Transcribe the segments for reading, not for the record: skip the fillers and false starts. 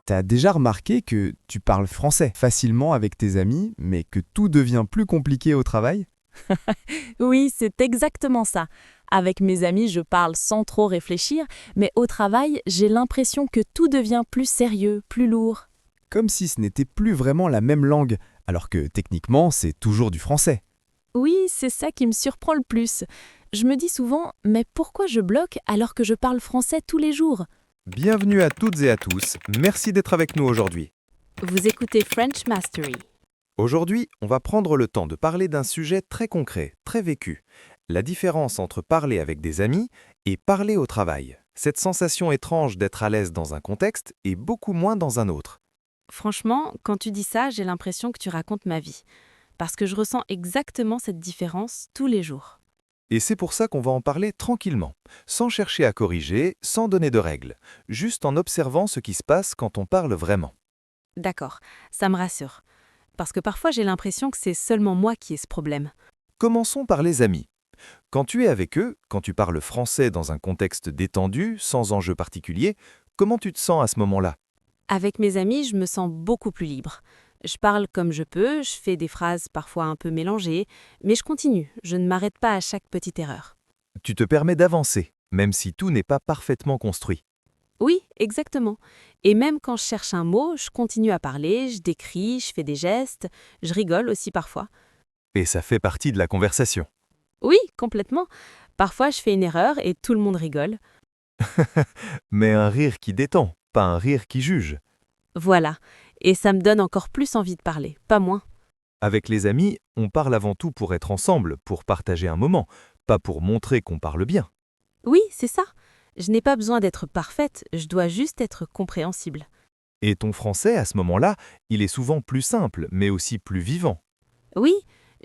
T'as déjà remarqué que tu parles français facilement avec tes amis, mais que tout devient plus compliqué au travail? Oui, c'est exactement ça. Avec mes amis, je parle sans trop réfléchir, mais au travail, j'ai l'impression que tout devient plus sérieux, plus lourd. Comme si ce n'était plus vraiment la même langue, alors que techniquement c'est toujours du français. Oui, c'est ça qui me surprend le plus. Je me dis souvent, mais pourquoi je bloque alors que je parle français tous les jours? Bienvenue à toutes et à tous, merci d'être avec nous aujourd'hui. Vous écoutez French Mastery. Aujourd'hui, on va prendre le temps de parler d'un sujet très concret, très vécu. La différence entre parler avec des amis et parler au travail. Cette sensation étrange d'être à l'aise dans un contexte et beaucoup moins dans un autre. Franchement, quand tu dis ça, j'ai l'impression que tu racontes ma vie. Parce que je ressens exactement cette différence tous les jours. Et c'est pour ça qu'on va en parler tranquillement, sans chercher à corriger, sans donner de règles, juste en observant ce qui se passe quand on parle vraiment. D'accord, ça me rassure. Parce que parfois j'ai l'impression que c'est seulement moi qui ai ce problème. Commençons par les amis. Quand tu es avec eux, quand tu parles français dans un contexte détendu, sans enjeu particulier, comment tu te sens à ce moment-là? Avec mes amis, je me sens beaucoup plus libre. Je parle comme je peux, je fais des phrases parfois un peu mélangées, mais je continue, je ne m'arrête pas à chaque petite erreur. Tu te permets d'avancer, même si tout n'est pas parfaitement construit. Oui, exactement. Et même quand je cherche un mot, je continue à parler, je décris, je fais des gestes, je rigole aussi parfois. Et ça fait partie de la conversation. Oui, complètement. Parfois je fais une erreur et tout le monde rigole. Mais un rire qui détend, pas un rire qui juge. Voilà. Et ça me donne encore plus envie de parler, pas moins. Avec les amis, on parle avant tout pour être ensemble, pour partager un moment, pas pour montrer qu'on parle bien. Oui, c'est ça. Je n'ai pas besoin d'être parfaite, je dois juste être compréhensible. Et ton français, à ce moment-là, il est souvent plus simple, mais aussi plus vivant. Oui,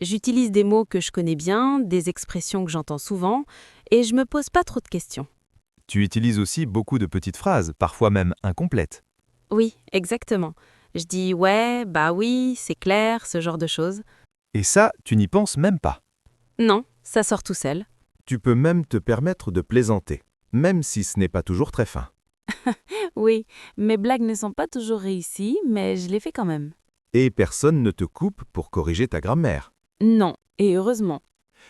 j'utilise des mots que je connais bien, des expressions que j'entends souvent, et je me pose pas trop de questions. Tu utilises aussi beaucoup de petites phrases, parfois même incomplètes. Oui, exactement. Je dis ouais, bah oui, c'est clair, ce genre de choses. Et ça, tu n'y penses même pas. Non, ça sort tout seul. Tu peux même te permettre de plaisanter, même si ce n'est pas toujours très fin. Oui, mes blagues ne sont pas toujours réussies, mais je les fais quand même. Et personne ne te coupe pour corriger ta grammaire. Non, et heureusement.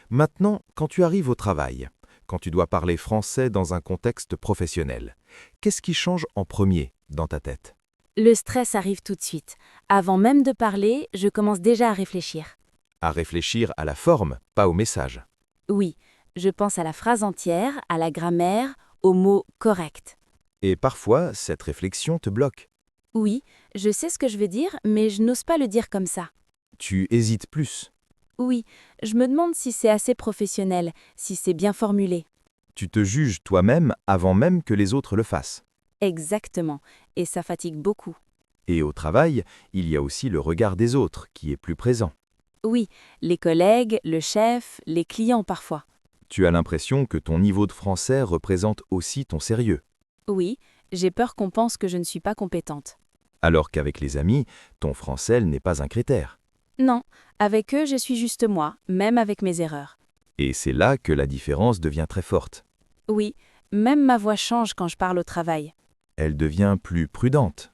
Maintenant, quand tu arrives au travail, quand tu dois parler français dans un contexte professionnel, qu'est-ce qui change en premier dans ta tête? Le stress arrive tout de suite. Avant même de parler, je commence déjà à réfléchir. À réfléchir à la forme, pas au message. Oui, je pense à la phrase entière, à la grammaire, aux mots corrects. Et parfois, cette réflexion te bloque. Oui, je sais ce que je veux dire, mais je n'ose pas le dire comme ça. Tu hésites plus. Oui, je me demande si c'est assez professionnel, si c'est bien formulé. Tu te juges toi-même avant même que les autres le fassent. Exactement, et ça fatigue beaucoup. Et au travail, il y a aussi le regard des autres qui est plus présent. Oui, les collègues, le chef, les clients parfois. Tu as l'impression que ton niveau de français représente aussi ton sérieux. Oui, j'ai peur qu'on pense que je ne suis pas compétente. Alors qu'avec les amis, ton français n'est pas un critère. Non, avec eux, je suis juste moi, même avec mes erreurs. Et c'est là que la différence devient très forte. Oui, même ma voix change quand je parle au travail. Elle devient plus prudente.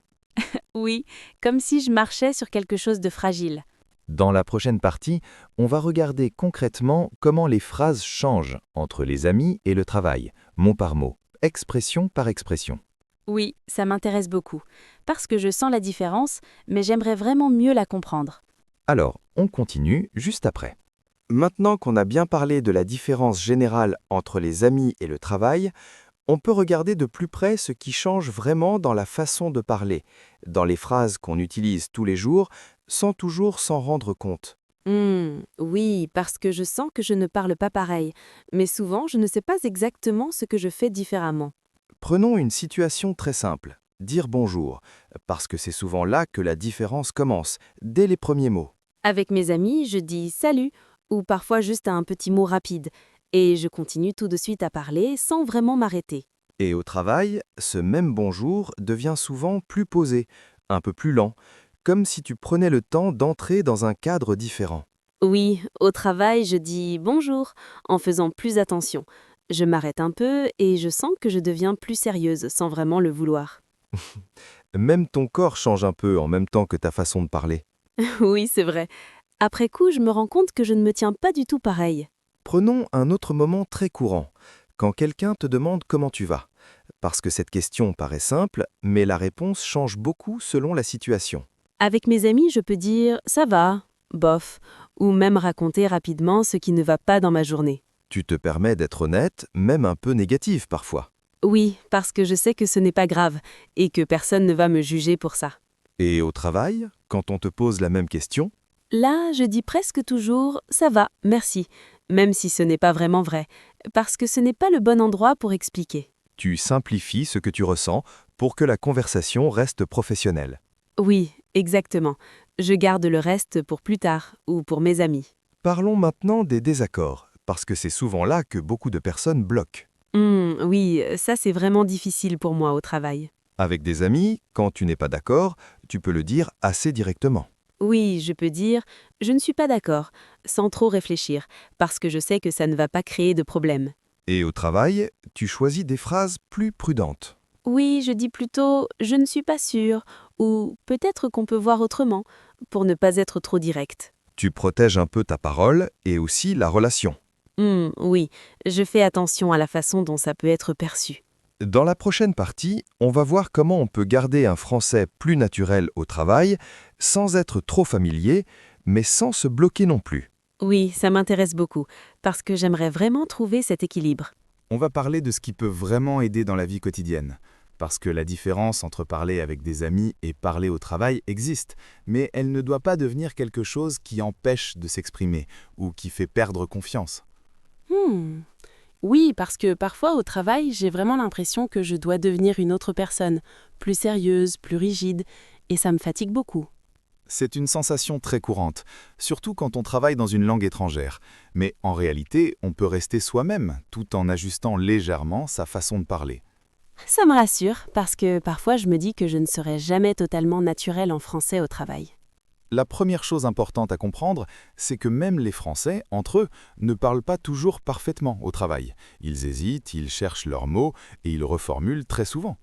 Oui, comme si je marchais sur quelque chose de fragile. Dans la prochaine partie, on va regarder concrètement comment les phrases changent entre les amis et le travail, mot par mot, expression par expression. Oui, ça m'intéresse beaucoup, parce que je sens la différence, mais j'aimerais vraiment mieux la comprendre. Alors, on continue juste après. Maintenant qu'on a bien parlé de la différence générale entre les amis et le travail, on peut regarder de plus près ce qui change vraiment dans la façon de parler, dans les phrases qu'on utilise tous les jours, sans toujours s'en rendre compte. Oui, parce que je sens que je ne parle pas pareil, mais souvent je ne sais pas exactement ce que je fais différemment. Prenons une situation très simple, dire bonjour, parce que c'est souvent là que la différence commence, dès les premiers mots. Avec mes amis, je dis salut, ou parfois juste un petit mot rapide, et je continue tout de suite à parler sans vraiment m'arrêter. Et au travail, ce même bonjour devient souvent plus posé, un peu plus lent, comme si tu prenais le temps d'entrer dans un cadre différent. Oui, au travail, je dis bonjour en faisant plus attention. Je m'arrête un peu et je sens que je deviens plus sérieuse sans vraiment le vouloir. Même ton corps change un peu en même temps que ta façon de parler. Oui, c'est vrai. Après coup, je me rends compte que je ne me tiens pas du tout pareil. Prenons un autre moment très courant, quand quelqu'un te demande comment tu vas. Parce que cette question paraît simple, mais la réponse change beaucoup selon la situation. Avec mes amis, je peux dire « ça va »,« bof », ou même raconter rapidement ce qui ne va pas dans ma journée. Tu te permets d'être honnête, même un peu négative parfois. Oui, parce que je sais que ce n'est pas grave et que personne ne va me juger pour ça. Et au travail, quand on te pose la même question, Là, je dis presque toujours « ça va, merci », même si ce n'est pas vraiment vrai, parce que ce n'est pas le bon endroit pour expliquer. tu simplifies ce que tu ressens pour que la conversation reste professionnelle. Oui, exactement. Je garde le reste pour plus tard ou pour mes amis. Parlons maintenant des désaccords, parce que c'est souvent là que beaucoup de personnes bloquent. Oui, ça c'est vraiment difficile pour moi au travail. Avec des amis, quand tu n'es pas d'accord, tu peux le dire assez directement. Oui, je peux dire « je ne suis pas d'accord », sans trop réfléchir, parce que je sais que ça ne va pas créer de problème. Et au travail, tu choisis des phrases plus prudentes. Oui, je dis plutôt « je ne suis pas sûre » ou « peut-être qu'on peut voir autrement », pour ne pas être trop direct. Tu protèges un peu ta parole et aussi la relation. Oui, je fais attention à la façon dont ça peut être perçu. Dans la prochaine partie, on va voir comment on peut garder un français plus naturel au travail, sans être trop familier, mais sans se bloquer non plus. Oui, ça m'intéresse beaucoup, parce que j'aimerais vraiment trouver cet équilibre. On va parler de ce qui peut vraiment aider dans la vie quotidienne. Parce que la différence entre parler avec des amis et parler au travail existe, mais elle ne doit pas devenir quelque chose qui empêche de s'exprimer ou qui fait perdre confiance. Oui, parce que parfois au travail, j'ai vraiment l'impression que je dois devenir une autre personne, plus sérieuse, plus rigide, et ça me fatigue beaucoup. C'est une sensation très courante, surtout quand on travaille dans une langue étrangère. Mais en réalité, on peut rester soi-même tout en ajustant légèrement sa façon de parler. Ça me rassure, parce que parfois je me dis que je ne serai jamais totalement naturelle en français au travail. La première chose importante à comprendre, c'est que même les Français, entre eux, ne parlent pas toujours parfaitement au travail. Ils hésitent, ils cherchent leurs mots et ils reformulent très souvent.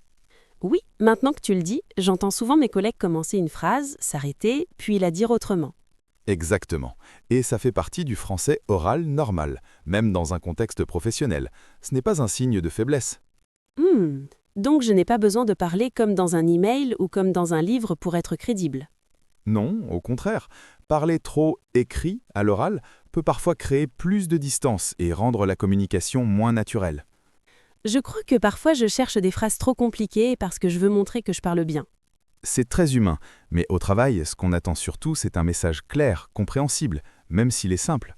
Oui, maintenant que tu le dis, j'entends souvent mes collègues commencer une phrase, s'arrêter, puis la dire autrement. Exactement. Et ça fait partie du français oral normal, même dans un contexte professionnel. Ce n'est pas un signe de faiblesse. Donc je n'ai pas besoin de parler comme dans un email ou comme dans un livre pour être crédible. Non, au contraire. Parler trop écrit à l'oral peut parfois créer plus de distance et rendre la communication moins naturelle. Je crois que parfois je cherche des phrases trop compliquées parce que je veux montrer que je parle bien. C'est très humain, mais au travail, ce qu'on attend surtout, c'est un message clair, compréhensible, même s'il est simple.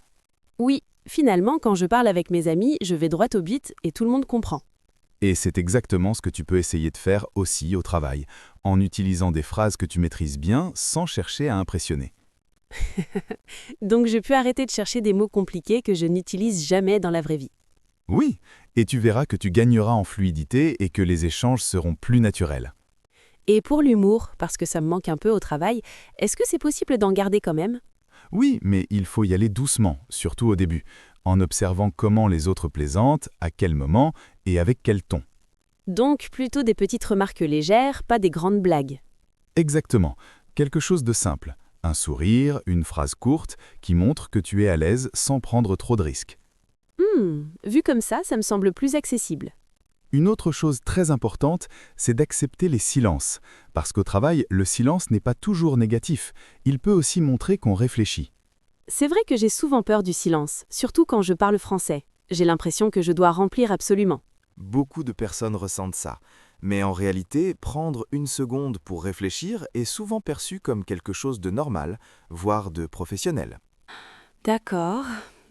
Oui, finalement, quand je parle avec mes amis, je vais droit au but et tout le monde comprend. Et c'est exactement ce que tu peux essayer de faire aussi au travail, en utilisant des phrases que tu maîtrises bien sans chercher à impressionner. Donc je peux arrêter de chercher des mots compliqués que je n'utilise jamais dans la vraie vie. Oui, et tu verras que tu gagneras en fluidité et que les échanges seront plus naturels. Et pour l'humour, parce que ça me manque un peu au travail, est-ce que c'est possible d'en garder quand même ? Oui, mais il faut y aller doucement, surtout au début, en observant comment les autres plaisantent, à quel moment et avec quel ton. Donc plutôt des petites remarques légères, pas des grandes blagues. Exactement, quelque chose de simple. Un sourire, une phrase courte qui montre que tu es à l'aise sans prendre trop de risques. Vu comme ça me semble plus accessible. Une autre chose très importante, c'est d'accepter les silences, parce qu'au travail, le silence n'est pas toujours négatif, il peut aussi montrer qu'on réfléchit. C'est vrai que j'ai souvent peur du silence, surtout quand je parle français. J'ai l'impression que je dois remplir absolument. Beaucoup de personnes ressentent ça. Mais en réalité, prendre une seconde pour réfléchir est souvent perçu comme quelque chose de normal, voire de professionnel. D'accord.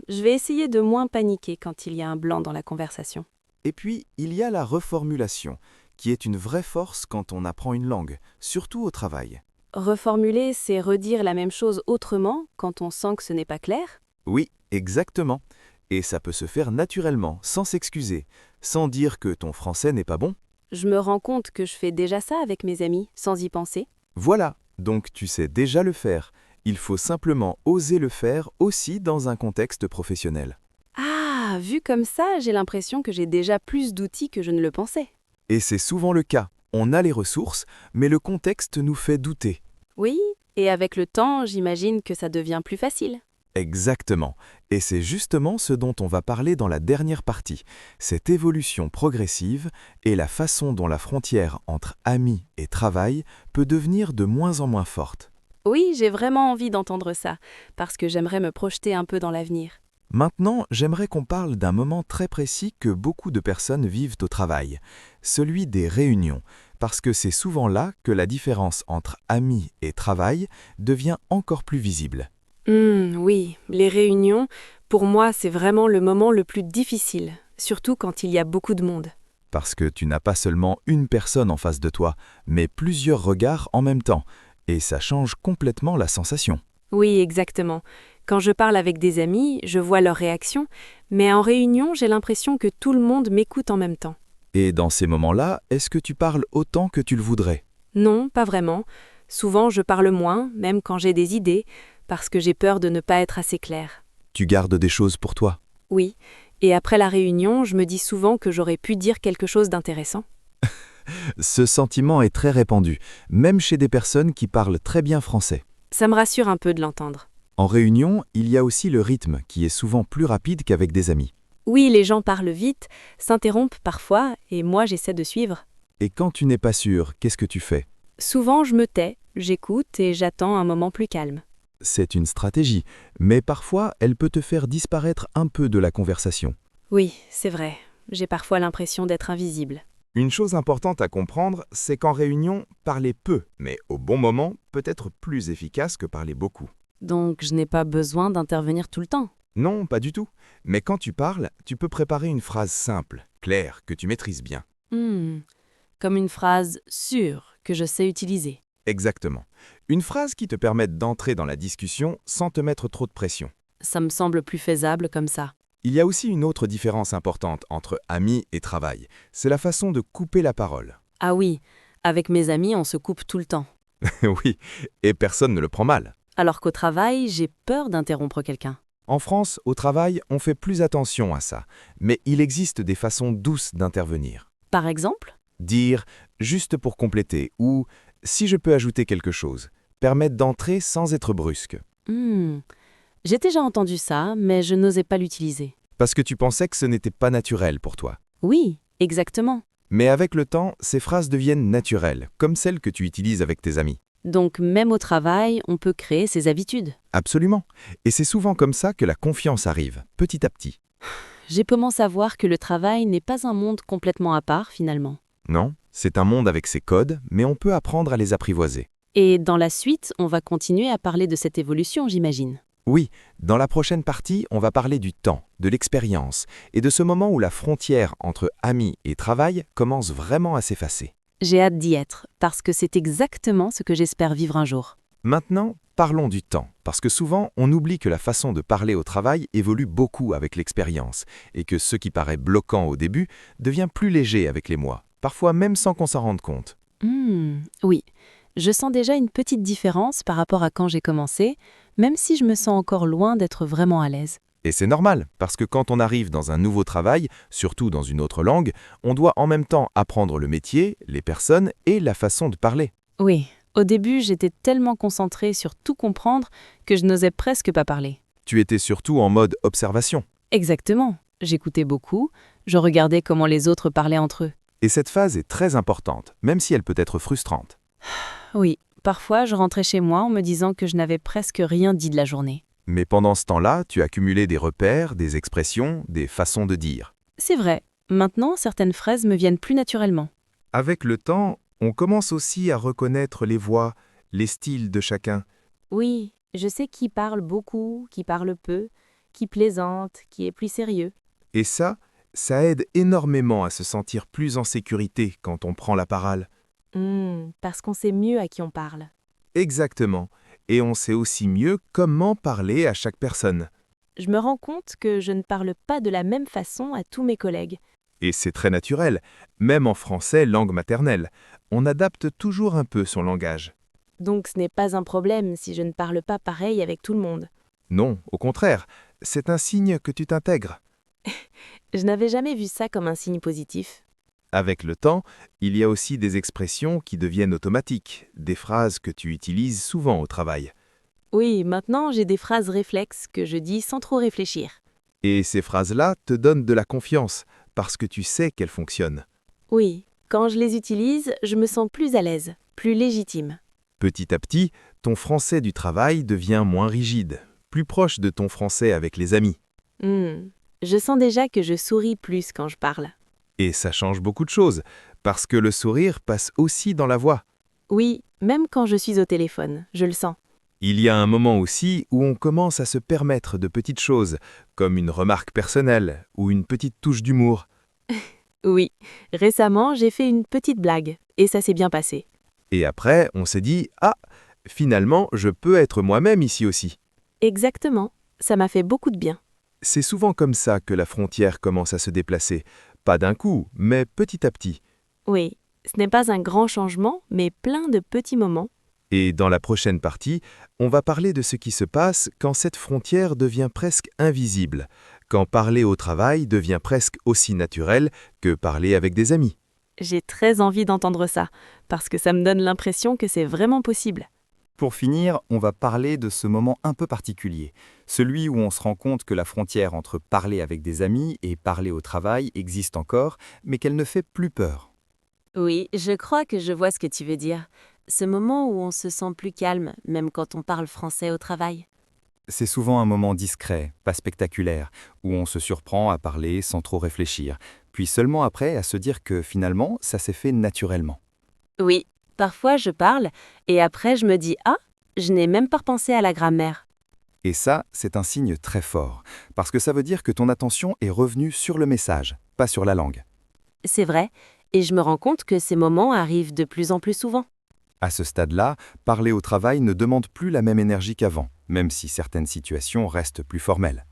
Je vais essayer de moins paniquer quand il y a un blanc dans la conversation. Et puis, il y a la reformulation, qui est une vraie force quand on apprend une langue, surtout au travail. Reformuler, c'est redire la même chose autrement quand on sent que ce n'est pas clair ? Oui, exactement. Et ça peut se faire naturellement, sans s'excuser, sans dire que ton français n'est pas bon. Je me rends compte que je fais déjà ça avec mes amis, sans y penser. Voilà, donc tu sais déjà le faire. Il faut simplement oser le faire aussi dans un contexte professionnel. Ah, vu comme ça, j'ai l'impression que j'ai déjà plus d'outils que je ne le pensais. Et c'est souvent le cas. On a les ressources, mais le contexte nous fait douter. Oui, et avec le temps, j'imagine que ça devient plus facile. Exactement. Et c'est justement ce dont on va parler dans la dernière partie, cette évolution progressive et la façon dont la frontière entre amis et travail peut devenir de moins en moins forte. Oui, j'ai vraiment envie d'entendre ça, parce que j'aimerais me projeter un peu dans l'avenir. Maintenant, j'aimerais qu'on parle d'un moment très précis que beaucoup de personnes vivent au travail, celui des réunions, parce que c'est souvent là que la différence entre amis et travail devient encore plus visible. Oui, les réunions, pour moi, c'est vraiment le moment le plus difficile, surtout quand il y a beaucoup de monde. Parce que tu n'as pas seulement une personne en face de toi, mais plusieurs regards en même temps, et ça change complètement la sensation. Oui, exactement. Quand je parle avec des amis, je vois leurs réactions, mais en réunion, j'ai l'impression que tout le monde m'écoute en même temps. Et dans ces moments-là, est-ce que tu parles autant que tu le voudrais? Non, pas vraiment. Souvent, je parle moins, même quand j'ai des idées, parce que j'ai peur de ne pas être assez claire. Tu gardes des choses pour toi. Oui, et après la réunion, je me dis souvent que j'aurais pu dire quelque chose d'intéressant. Ce sentiment est très répandu, même chez des personnes qui parlent très bien français. Ça me rassure un peu de l'entendre. En réunion, il y a aussi le rythme qui est souvent plus rapide qu'avec des amis. Oui, les gens parlent vite, s'interrompent parfois, et moi j'essaie de suivre. Et quand tu n'es pas sûr, qu'est-ce que tu fais? Souvent, je me tais, j'écoute et j'attends un moment plus calme. C'est une stratégie, mais parfois elle peut te faire disparaître un peu de la conversation. Oui, c'est vrai. J'ai parfois l'impression d'être invisible. Une chose importante à comprendre, c'est qu'en réunion, parler peu, mais au bon moment, peut être plus efficace que parler beaucoup. Donc, je n'ai pas besoin d'intervenir tout le temps. Non, pas du tout. Mais quand tu parles, tu peux préparer une phrase simple, claire, que tu maîtrises bien. Comme une phrase sûre que je sais utiliser. Exactement. Une phrase qui te permette d'entrer dans la discussion sans te mettre trop de pression. Ça me semble plus faisable comme ça. Il y a aussi une autre différence importante entre amis et travail. C'est la façon de couper la parole. Ah oui, avec mes amis, on se coupe tout le temps. Oui, et personne ne le prend mal. Alors qu'au travail, j'ai peur d'interrompre quelqu'un. En France, au travail, on fait plus attention à ça, mais il existe des façons douces d'intervenir. Par exemple? Dire « juste pour compléter » ou « si je peux ajouter quelque chose », permettent d'entrer sans être brusque. J'ai déjà entendu ça, mais je n'osais pas l'utiliser. Parce que tu pensais que ce n'était pas naturel pour toi. Oui, exactement. Mais avec le temps, ces phrases deviennent naturelles, comme celles que tu utilises avec tes amis. Donc même au travail, on peut créer ses habitudes. Absolument. Et c'est souvent comme ça que la confiance arrive, petit à petit. J'ai commencé à voir que le travail n'est pas un monde complètement à part, finalement. Non, c'est un monde avec ses codes, mais on peut apprendre à les apprivoiser. Et dans la suite, on va continuer à parler de cette évolution, j'imagine. Oui, dans la prochaine partie, on va parler du temps, de l'expérience, et de ce moment où la frontière entre amis et travail commence vraiment à s'effacer. J'ai hâte d'y être, parce que c'est exactement ce que j'espère vivre un jour. Maintenant, parlons du temps, parce que souvent, on oublie que la façon de parler au travail évolue beaucoup avec l'expérience, et que ce qui paraît bloquant au début devient plus léger avec les mois, parfois même sans qu'on s'en rende compte. Oui, je sens déjà une petite différence par rapport à quand j'ai commencé, même si je me sens encore loin d'être vraiment à l'aise. Et c'est normal, parce que quand on arrive dans un nouveau travail, surtout dans une autre langue, on doit en même temps apprendre le métier, les personnes et la façon de parler. Oui, au début, j'étais tellement concentrée sur tout comprendre que je n'osais presque pas parler. Tu étais surtout en mode observation. Exactement. J'écoutais beaucoup, je regardais comment les autres parlaient entre eux. Et cette phase est très importante, même si elle peut être frustrante. Oui, parfois je rentrais chez moi en me disant que je n'avais presque rien dit de la journée. Mais pendant ce temps-là, tu accumulais des repères, des expressions, des façons de dire. C'est vrai, maintenant certaines phrases me viennent plus naturellement. Avec le temps, on commence aussi à reconnaître les voix, les styles de chacun. Oui, je sais qui parle beaucoup, qui parle peu, qui plaisante, qui est plus sérieux. Et ça aide énormément à se sentir plus en sécurité quand on prend la parole. Parce qu'on sait mieux à qui on parle. Exactement. Et on sait aussi mieux comment parler à chaque personne. Je me rends compte que je ne parle pas de la même façon à tous mes collègues. Et c'est très naturel, même en français, langue maternelle. On adapte toujours un peu son langage. Donc ce n'est pas un problème si je ne parle pas pareil avec tout le monde. Non, au contraire, c'est un signe que tu t'intègres. Je n'avais jamais vu ça comme un signe positif. Avec le temps, il y a aussi des expressions qui deviennent automatiques, des phrases que tu utilises souvent au travail. Oui, maintenant j'ai des phrases réflexes que je dis sans trop réfléchir. Et ces phrases-là te donnent de la confiance, parce que tu sais qu'elles fonctionnent. Oui, quand je les utilise, je me sens plus à l'aise, plus légitime. Petit à petit, ton français du travail devient moins rigide, plus proche de ton français avec les amis. Je sens déjà que je souris plus quand je parle. Et ça change beaucoup de choses, parce que le sourire passe aussi dans la voix. Oui, même quand je suis au téléphone, je le sens. Il y a un moment aussi où on commence à se permettre de petites choses, comme une remarque personnelle ou une petite touche d'humour. Oui, récemment j'ai fait une petite blague, et ça s'est bien passé. Et après, on s'est dit « Ah, finalement, je peux être moi-même ici aussi ». Exactement, ça m'a fait beaucoup de bien. C'est souvent comme ça que la frontière commence à se déplacer. Pas d'un coup, mais petit à petit. Oui, ce n'est pas un grand changement, mais plein de petits moments. Et dans la prochaine partie, on va parler de ce qui se passe quand cette frontière devient presque invisible, quand parler au travail devient presque aussi naturel que parler avec des amis. J'ai très envie d'entendre ça, parce que ça me donne l'impression que c'est vraiment possible. Pour finir, on va parler de ce moment un peu particulier, celui où on se rend compte que la frontière entre parler avec des amis et parler au travail existe encore, mais qu'elle ne fait plus peur. Oui, je crois que je vois ce que tu veux dire. Ce moment où on se sent plus calme, même quand on parle français au travail. C'est souvent un moment discret, pas spectaculaire, où on se surprend à parler sans trop réfléchir, puis seulement après à se dire que finalement, ça s'est fait naturellement. Oui, parfois je parle, et après je me dis « Ah, je n'ai même pas repensé à la grammaire ». Et ça, c'est un signe très fort, parce que ça veut dire que ton attention est revenue sur le message, pas sur la langue. C'est vrai, et je me rends compte que ces moments arrivent de plus en plus souvent. À ce stade-là, parler au travail ne demande plus la même énergie qu'avant, même si certaines situations restent plus formelles.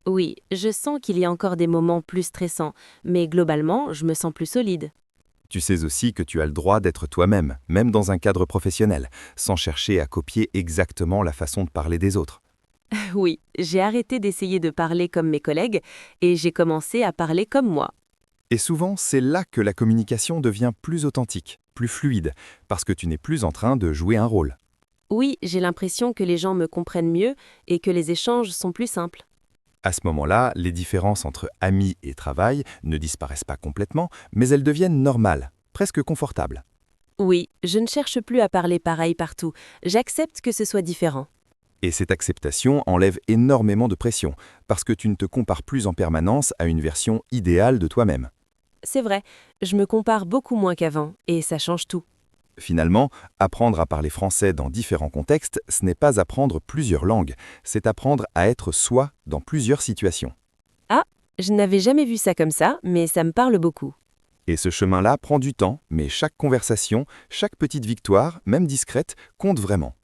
Oui, je sens qu'il y a encore des moments plus stressants, mais globalement, je me sens plus solide. Tu sais aussi que tu as le droit d'être toi-même, même dans un cadre professionnel, sans chercher à copier exactement la façon de parler des autres. Oui, j'ai arrêté d'essayer de parler comme mes collègues, et j'ai commencé à parler comme moi. Et souvent, c'est là que la communication devient plus authentique, plus fluide, parce que tu n'es plus en train de jouer un rôle. Oui, j'ai l'impression que les gens me comprennent mieux et que les échanges sont plus simples. À ce moment-là, les différences entre amis et travail ne disparaissent pas complètement, mais elles deviennent normales, presque confortables. Oui, je ne cherche plus à parler pareil partout. J'accepte que ce soit différent. Et cette acceptation enlève énormément de pression, parce que tu ne te compares plus en permanence à une version idéale de toi-même. C'est vrai, je me compare beaucoup moins qu'avant, et ça change tout. Finalement, apprendre à parler français dans différents contextes, ce n'est pas apprendre plusieurs langues, c'est apprendre à être soi dans plusieurs situations. Ah, je n'avais jamais vu ça comme ça, mais ça me parle beaucoup. Et ce chemin-là prend du temps, mais chaque conversation, chaque petite victoire, même discrète, compte vraiment.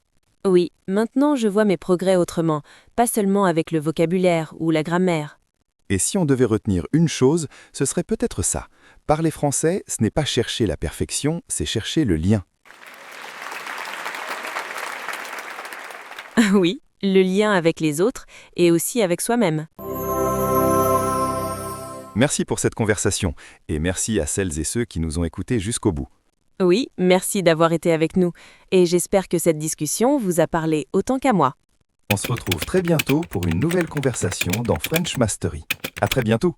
Oui, maintenant je vois mes progrès autrement, pas seulement avec le vocabulaire ou la grammaire. Et si on devait retenir une chose, ce serait peut-être ça. Parler français, ce n'est pas chercher la perfection, c'est chercher le lien. Oui, le lien avec les autres et aussi avec soi-même. Merci pour cette conversation, et merci à celles et ceux qui nous ont écoutés jusqu'au bout. Oui, merci d'avoir été avec nous, et j'espère que cette discussion vous a parlé autant qu'à moi. On se retrouve très bientôt pour une nouvelle conversation dans French Mastery. À très bientôt!